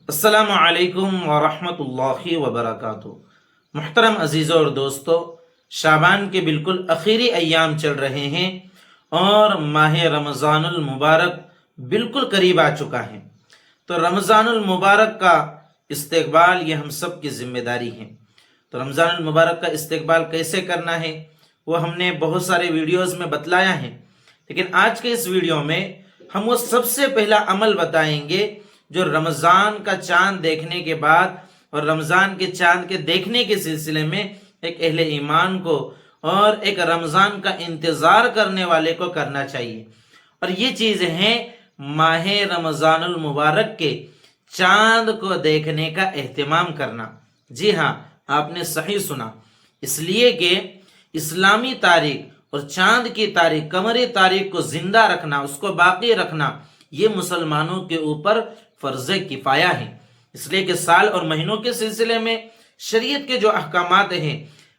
السلام علیکم ورحمۃ اللہ وبرکاتہ۔ محترم عزیزوں اور دوستو، شعبان کے بالکل آخری ایام چل رہے ہیں اور ماہ رمضان المبارک بالکل قریب آ چکا ہے۔ تو رمضان المبارک کا استقبال یہ ہم سب کی ذمہ داری ہے۔ تو رمضان المبارک کا استقبال کیسے کرنا ہے وہ ہم نے بہت سارے ویڈیوز میں بتلایا ہے، لیکن آج کے اس ویڈیو میں ہم وہ سب سے پہلا عمل بتائیں گے جو رمضان کا چاند دیکھنے کے بعد اور رمضان کے چاند کے دیکھنے کے سلسلے میں ایک اہل ایمان کو اور ایک رمضان کا انتظار کرنے والے کو کرنا چاہیے، اور یہ چیزیں ہیں ماہ رمضان المبارک کے چاند کو دیکھنے کا اہتمام کرنا۔ جی ہاں، آپ نے صحیح سنا، اس لیے کہ اسلامی تاریخ اور چاند کی تاریخ، قمری تاریخ کو زندہ رکھنا، اس کو باقی رکھنا، یہ مسلمانوں کے اوپر فرض کفایہ ہے۔ اس لیے کہ سال اور مہینوں کے سلسلے میں شریعت کے جو احکامات ہیں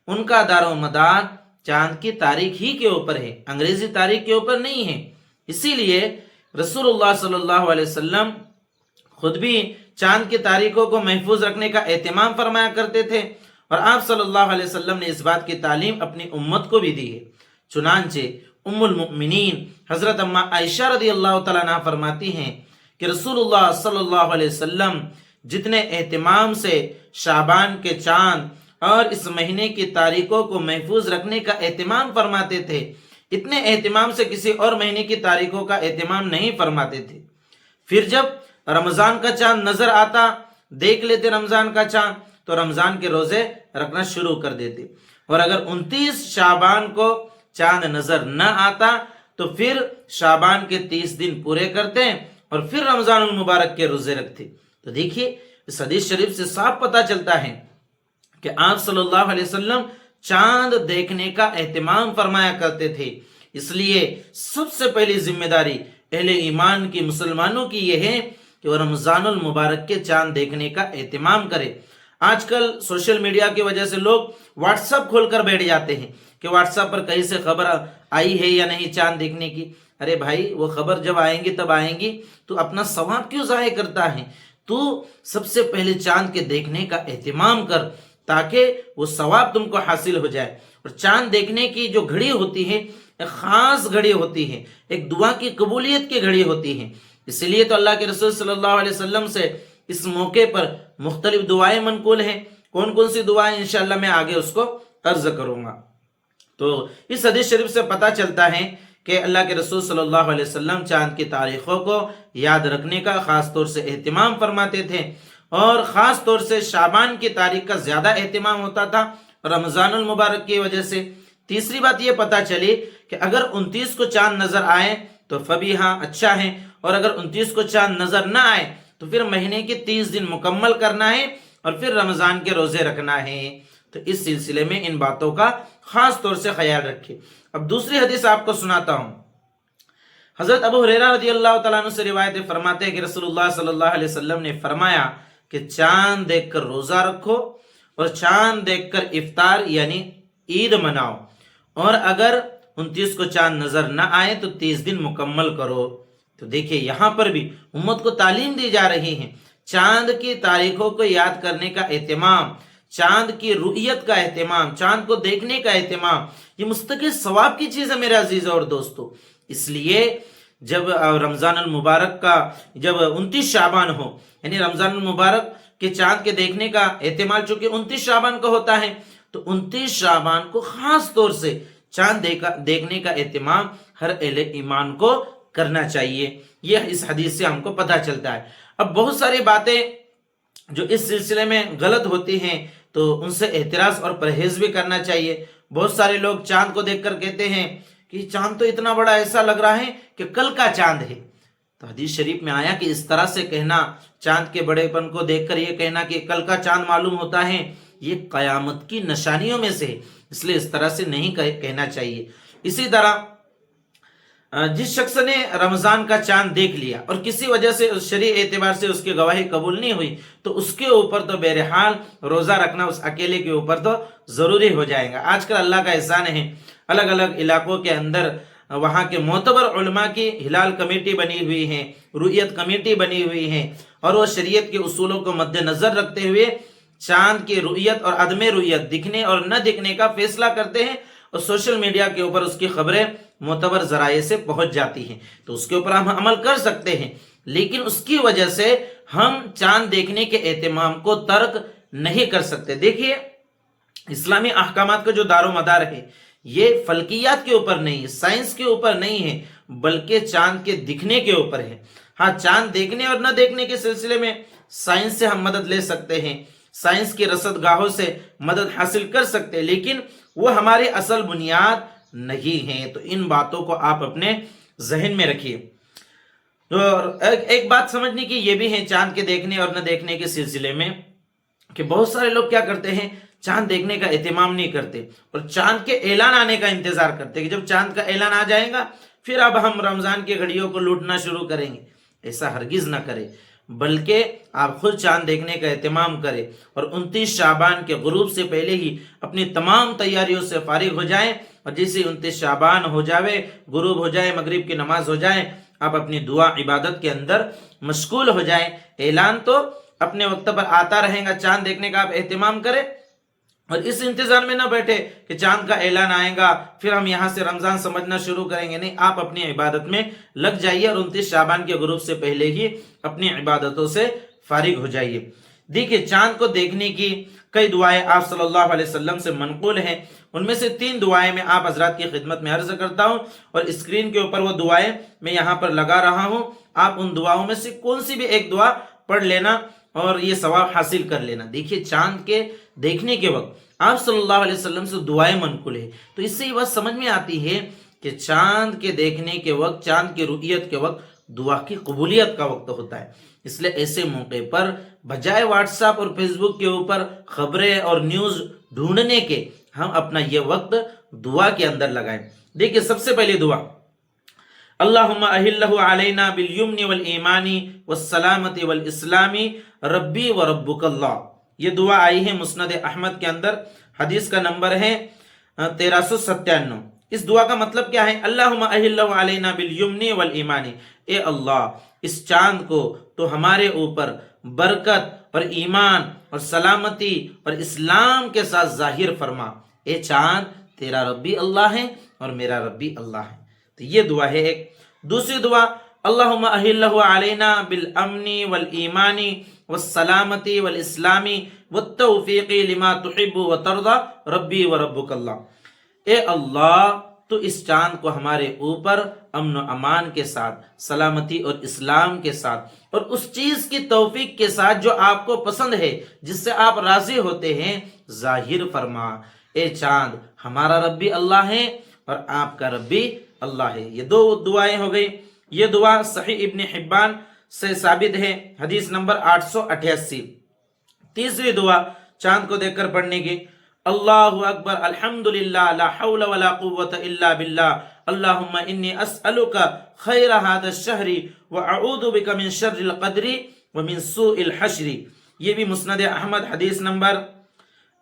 ان کا دار و مدار چاند کی تاریخ ہی کے اوپر ہے، انگریزی تاریخ کے اوپر نہیں ہے۔ اسی لیے رسول اللہ صلی اللہ علیہ وسلم خود بھی چاند کی تاریخوں کو محفوظ رکھنے کا اہتمام فرمایا کرتے تھے، اور آپ صلی اللہ علیہ وسلم نے اس بات کی تعلیم اپنی امت کو بھی دی ہے۔ چنانچہ ام المؤمنین حضرت اماں عائشہ رضی اللہ تعالیٰ عنہ فرماتی ہیں کہ رسول اللہ صلی اللہ علیہ وسلم جتنے اہتمام سے شعبان کے چاند اور اس مہینے کی تاریخوں کو محفوظ رکھنے کا اہتمام فرماتے تھے، اتنے اہتمام سے کسی اور مہینے کی تاریخوں کا اہتمام نہیں فرماتے تھے۔ پھر جب رمضان کا چاند نظر آتا، دیکھ لیتے رمضان کا چاند، تو رمضان کے روزے رکھنا شروع کر دیتے، اور اگر 29 شعبان کو چاند نظر نہ آتا تو پھر شعبان کے 30 دن پورے کرتے اور پھر رمضان المبارک کے روزے رکھتے۔ تو دیکھیے اس حدیث شریف سے صاف پتہ چلتا ہے کہ آپ صلی اللہ علیہ وسلم چاند دیکھنے کا اہتمام فرمایا کرتے تھے۔ اس لیے سب سے پہلی ذمہ داری اہل ایمان کی، مسلمانوں کی یہ ہے کہ وہ رمضان المبارک کے چاند دیکھنے کا اہتمام کرے۔ آج کل سوشل میڈیا کی وجہ سے لوگ واٹس ایپ کھول کر بیٹھ جاتے ہیں کہ واٹس ایپ پر کہیں سے خبر آئی ہے یا نہیں چاند دیکھنے کی۔ ارے بھائی، وہ خبر جب آئیں گی تب آئیں گی، تو اپنا ثواب کیوں ضائع کرتا ہے؟ تو سب سے پہلے چاند کے دیکھنے کا اہتمام کر تاکہ وہ ثواب تم کو حاصل ہو جائے۔ اور چاند دیکھنے کی جو گھڑی ہوتی ہے ایک خاص گھڑی ہوتی ہے، ایک دعا کی قبولیت کی گھڑی ہوتی ہے۔ اس لیے تو اللہ کے رسول صلی اللہ علیہ وسلم سے اس موقع پر مختلف دعائیں منقول ہیں۔ کون کون سی دعائیں انشاءاللہ میں آگے اس کو عرض کروں گا۔ تو اس حدیث شریف سے پتہ چلتا ہے کہ اللہ کے رسول صلی اللہ علیہ وسلم چاند کی تاریخوں کو یاد رکھنے کا خاص طور سے اہتمام فرماتے تھے، اور خاص طور سے شعبان کی تاریخ کا زیادہ اہتمام ہوتا تھا رمضان المبارک کی وجہ سے۔ تیسری بات یہ پتہ چلی کہ اگر 29 کو چاند نظر آئے تو فبی ہاں اچھا ہے، اور اگر 29 کو چاند نظر نہ آئے تو پھر مہینے کے 30 دن مکمل کرنا ہے اور پھر رمضان کے روزے رکھنا ہے۔ تو اس سلسلے میں ان باتوں کا خاص طور سے خیال رکھیں۔ اب دوسری حدیث آپ کو سناتا ہوں۔ حضرت ابو ہریرہ رضی اللہ تعالیٰ عنہ سے روایت فرماتے ہیں کہ رسول اللہ صلی اللہ علیہ وسلم نے فرمایا کہ چاند دیکھ کر روزہ رکھو اور چاند دیکھ کر افطار یعنی عید مناؤ، اور اگر 29 کو چاند نظر نہ آئے تو 30 دن مکمل کرو۔ تو دیکھیے یہاں پر بھی امت کو تعلیم دی جا رہی ہے، چاند کی تاریخوں کو یاد کرنے کا اہتمام، چاند کی رؤیت کا اہتمام، چاند کو دیکھنے کا اہتمام، یہ مستقل ثواب کی چیز ہے میرے عزیز اور دوستو۔ اس لیے جب رمضان المبارک کا جب 29 شعبان ہو، یعنی رمضان المبارک کے چاند کے دیکھنے کا اہتمام چونکہ 29 شعبان کا ہوتا ہے، تو 29 شعبان کو خاص طور سے چاند دیکھنے کا اہتمام ہر اہل ایمان کو کرنا چاہیے۔ یہ اس حدیث سے ہم کو پتہ چلتا ہے۔ اب بہت ساری باتیں جو اس سلسلے میں غلط ہوتی ہیں تو ان سے احتراز اور پرہیز بھی کرنا چاہیے۔ بہت سارے لوگ چاند کو دیکھ کر کہتے ہیں کہ چاند تو اتنا بڑا ایسا لگ رہا ہے کہ کل کا چاند ہے۔ تو حدیث شریف میں آیا کہ اس طرح سے کہنا، چاند کے بڑے پن کو دیکھ کر یہ کہنا کہ کل کا چاند معلوم ہوتا ہے، یہ قیامت کی نشانیوں میں سے ہے، اس لیے اس طرح سے نہیں کہنا چاہیے۔ اسی طرح جس شخص نے رمضان کا چاند دیکھ لیا اور کسی وجہ سے اس شرعی اعتبار سے اس کی گواہی قبول نہیں ہوئی تو اس کے اوپر تو بہرحال روزہ رکھنا اس اکیلے کے اوپر تو ضروری ہو جائے گا۔ آج کل اللہ کا احسان ہے، الگ الگ علاقوں کے اندر वहाँ के मोतबर उलमा की हिलाल कमेटी बनी हुई है, रुयत कमेटी बनी हुई है, और वो शरीयत के उसूलों को मद्देनजर रखते हुए चांद की रुयत और अदम रुयत, दिखने और न दिखने का फैसला करते हैं, और सोशल मीडिया के ऊपर उसकी खबरें मोतबर जराए से पहुंच जाती हैं। तो उसके ऊपर हम अमल कर सकते हैं, लेकिन उसकी वजह से हम चांद देखने के एहतमाम को तर्क नहीं कर सकते। देखिए, इस्लामी अहकामात का जो दारो मदार है ये फल्कियात के ऊपर नहीं है, साइंस के ऊपर नहीं है, बल्कि चांद के दिखने के ऊपर है। हाँ, चांद देखने और न देखने के सिलसिले में साइंस से हम मदद ले सकते हैं, साइंस की रसदगाहों से मदद हासिल कर सकते हैं, लेकिन वो हमारी असल बुनियाद नहीं है। तो इन बातों को आप अपने जहन में रखिए। और एक बात समझने की ये भी है चांद के देखने और न देखने के सिलसिले में, कि बहुत सारे लोग क्या करते हैं, चांद देखने का एहतमाम नहीं करते और चांद के ऐलान आने का इंतजार करते हैं कि जब चांद का ऐलान आ जाएगा फिर अब हम रमजान की घड़ियों को लूटना शुरू करेंगे। ऐसा हरगिज ना करें, बल्कि आप खुद चांद देखने का एहतमाम करें और 29 शाबान के गुरूब से पहले ही अपनी तमाम तैयारियों से फारिग हो जाएं, और जैसे 29 शाबान हो जावे, गुरूब हो जाए, मगरिब की नमाज हो जाए, आप अपनी दुआ इबादत के अंदर मशगूल हो जाएं। ऐलान तो अपने वक्त पर आता रहेगा, चांद देखने का आप एहतमाम करें और इस इंतजार में ना बैठे कि चांद का ऐलान आएगा फिर हम यहाँ से रमजान समझना शुरू करेंगे। नहीं, आप अपनी इबादत में लग जाइए और 29 शाबान के गुरूब से पहले ही अपनी इबादतों से फारिग हो जाइए। देखिए, चांद को देखने की कई दुआएं आप सल्लल्लाहु अलैहि वसल्लम से मनकूल हैं। उनमें से 3 दुआएं मैं आप हजरात की खिदमत में अर्ज करता हूं और स्क्रीन के ऊपर वो दुआएं मैं यहाँ पर लगा रहा हूं। आप उन दुआओं में से कौन सी भी एक दुआ पढ़ लेना और ये सवाब हासिल कर लेना। देखिए, चांद के देखने के वक्त आप सल्लल्लाहु अलैहि वसल्लम से दुआएं मनकुल है, तो इससे ये बात समझ में आती है कि चांद के देखने के वक्त, चांद की रुयत के वक्त दुआ की कबूलियत का वक्त होता है। इसलिए ऐसे मौके पर बजाय व्हाट्सएप और फेसबुक के ऊपर खबरें और न्यूज ढूंढने के, हम अपना ये वक्त दुआ के अंदर लगाएं। देखिए, सबसे पहली दुआ, अल्लाहुम्मा अहिल्लहु अलैना बिल यमनी वल ईमानी वस्सलामती वल इस्लामी रब्बी व रब्बुकल्लाह। ये दुआ आई है मुस्नद अहमद के अंदर, हदीस का नंबर है 1397। इस दुआ का मतलब क्या है? अल्लाहुम्मा अहिल्लहु अलैना बिल यमनी वल ईमानी, ए अल्लाह, इस चांद को तो हमारे ऊपर बरकत और ईमान और सलामती और इस्लाम के साथ जाहिर फरमा। ए चांद, तेरा रब्बी अल्लाह है और मेरा रब्बी अल्लाह है। तो ये दुआ है एक। दूसरी दुआ, अल्लाहुम्मा अहिल्लहु अलैना बिल अमनी वल ईमानी वस्सलामती वल इस्लामी वत्तौफीकी लिमा तुहिब्बु व तर्दा रब्बी व रब्बुकल्लाह। ए अल्लाह, तो इस चांद को हमारे ऊपर अमन व अमान के साथ, सलामती और इस्लाम के साथ और उस चीज की तौफीक के साथ जो आपको पसंद है, जिससे आप राजी होते हैं, जाहिर फरमा। ए चांद, हमारा रब्बी अल्लाह है और आपका रब्बी अल्लाह है। ये 2 दुआएं हो गई। ये दुआ सही इब्न हिब्बान से साबित है, हदीस नंबर 888। तीसरी दुआ चांद को देखकर पढ़ने की, अल्लाहु अकबर अल्हम्दुलिल्लाह ला हौला वला कुव्वता इल्ला बिल्लाह अल्लाहुम्मा इन्नी अस्अलुका खैरा हादा शहरी व अऊदु बिका मिन शर्रिल क़द्री व मिन सूइल हश्री। ये भी मुस्नद अहमद हदीस नंबर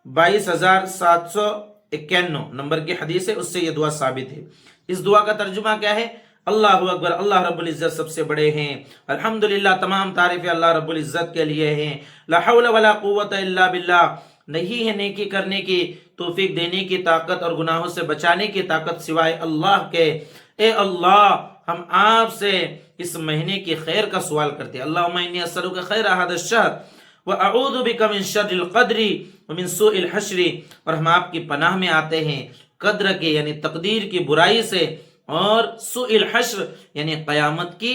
22791 नंबर की हदीस है, उससे ये दुआ साबित है। इस दुआ का तर्जुमा क्या है? अल्लाहु अकबर, अल्लाह रब्बुल इज्जत सबसे बड़े हैं। अल्हम्दुलिल्लाह, तमाम तारीफें अल्लाह रब्बुल इज्जत के लिए हैं। ला हौला वला कुव्वता इल्ला बिल्लाह, नहीं है नेकी करने की, तौफीक देने की ताकत और गुनाहों से बचाने की ताकत सिवाय अल्लाह के। ए अल्लाह, हम आपसे इस महीने की खैर का सवाल करते हैं। अल्लाहुम्मा इन्नी अस्अलुका खैरा हादा शहर व अऊदु बिका मिन शर्रिल क़द्री व मिन सूइल हश्री, और हम आपकी पनाह में आते हैं कद्र के यानी तकदीर की बुराई से और सूइल हश्र यानी कयामत की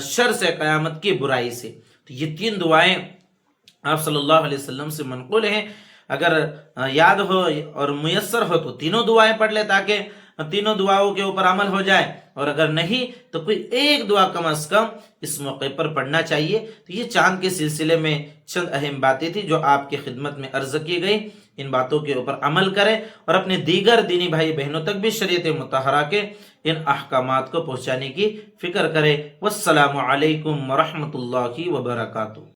शर से, कयामत की बुराई से। तो ये 3 दुआएं आप सल्लल्लाहु अलैहि वसल्लम से मनक़ूल हैं। अगर याद हो और मुयस्सर हो तो तीनों दुआएं पढ़ ले, ताकि तीनों दुआओं के ऊपर अमल हो जाए, और अगर नहीं तो कोई एक दुआ कम अज कम इस मौके पर पढ़ना चाहिए। तो ये चांद के सिलसिले में चंद अहम बातें थी जो आपकी खिदमत में अर्ज की गई। इन बातों के ऊपर अमल करें और अपने दीगर दीनी भाई बहनों तक भी शरीयत मुतहरा के इन अहकामात को पहुँचाने की फिक्र करें। वस्सलामु अलैकुम व रहमतुल्लाहि व बरकातुहू।